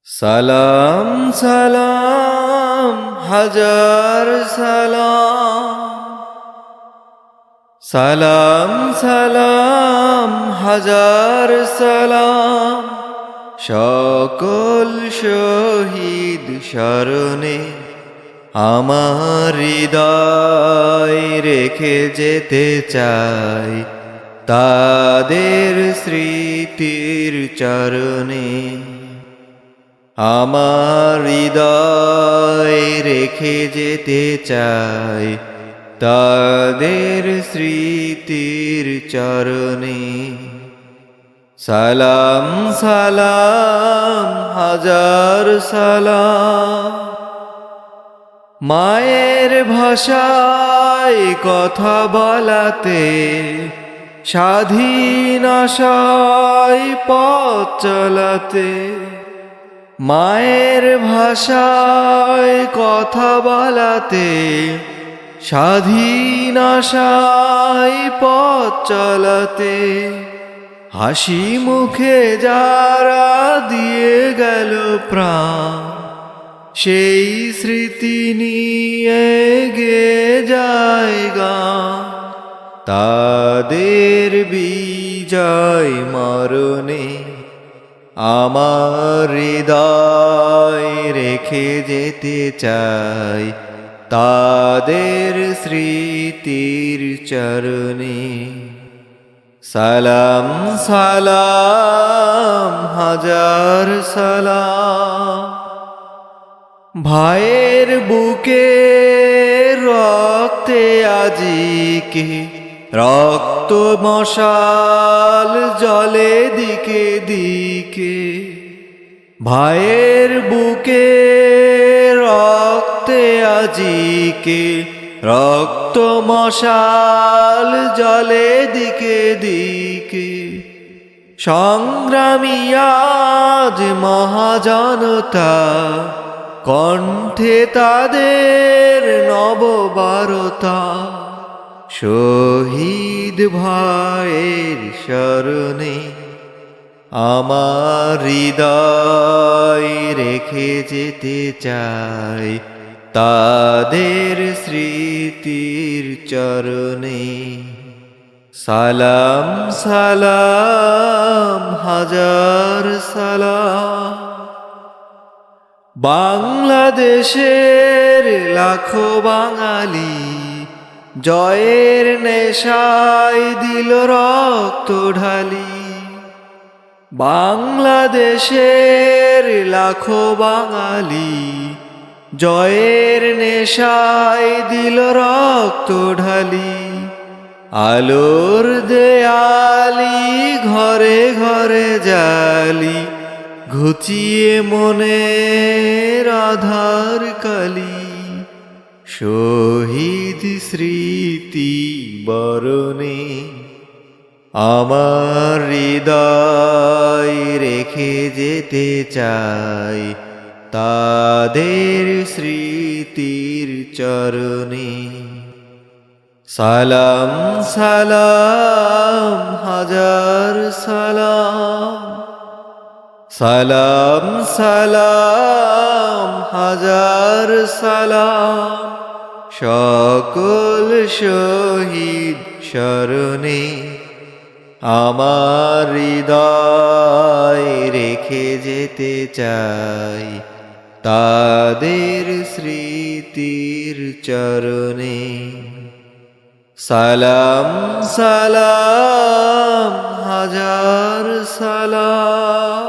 সালাম সালাম হাজার সালাম, সালাম সালাম হাজার সালাম। সকল শহীদ স্মরণে আমার হৃদয় রেখে যেতে চাই, তাদের স্মৃতির চরণে। আমার হৃদয় রেখে যেতে চাই, তাদের স্মৃতির চরণে। সালাম সালাম হাজার সালাম। মায়ের ভাষায় কথা বলাতে, স্বাধীন আশায় পথ চলাতে। মায়ের ভাষায় কথা বলাতে, স্বাধীন আশায় পথ চলাতে। হাসি মুখে যারা দিয়ে গেল প্রাণ, সেই স্মৃতি নিয়ে গে যায় গান। তাদের বিজয় মরণে আমার হৃদয় রেখে যেতে চাই, তাদের স্মৃতির চরণে। সালাম সালাম হাজার সালাম। ভাইয়ের বুকে রক্তে আজিকে রক্ত মশাল জলে দিকে দিকে। ভাইয়ের বুকে রক্তে আজিকে রক্ত মশাল জলে দিকে দিকে। সংগ্রামী আজ মহাজনতা, কণ্ঠে তাদের নববারতা। শহীদ ভাইয়ের স্মরণে আমার হৃদয় রেখে যেতে চাই, তাদের স্মৃতির চরণে। সালাম সালাম হাজার সালাম। বাংলাদেশের লাখো বাঙালি জয়ের নেশায় দিল রক্ত ঢালি। বাংলাদেশের লাখো বাঙালি জয়ের নেশায় দিল রক্ত ঢালি। আলোর দেয়ালি ঘরে ঘরে জালি, ঘুচিয়ে মনের আধার কালি। শহীদ স্মৃতি বরণে আমার হৃদয় রেখে যেতে চাই, তাদের স্মৃতির চরণে। সালাম সালাম হাজার সালাম। সালাম সালাম হাজার সালাম। সকল শহীদ স্মরণে আমার হৃদয় রেখে যেতে চাই, তাদের স্মৃতির চরণে। সালাম সালাম হাজার সালাম।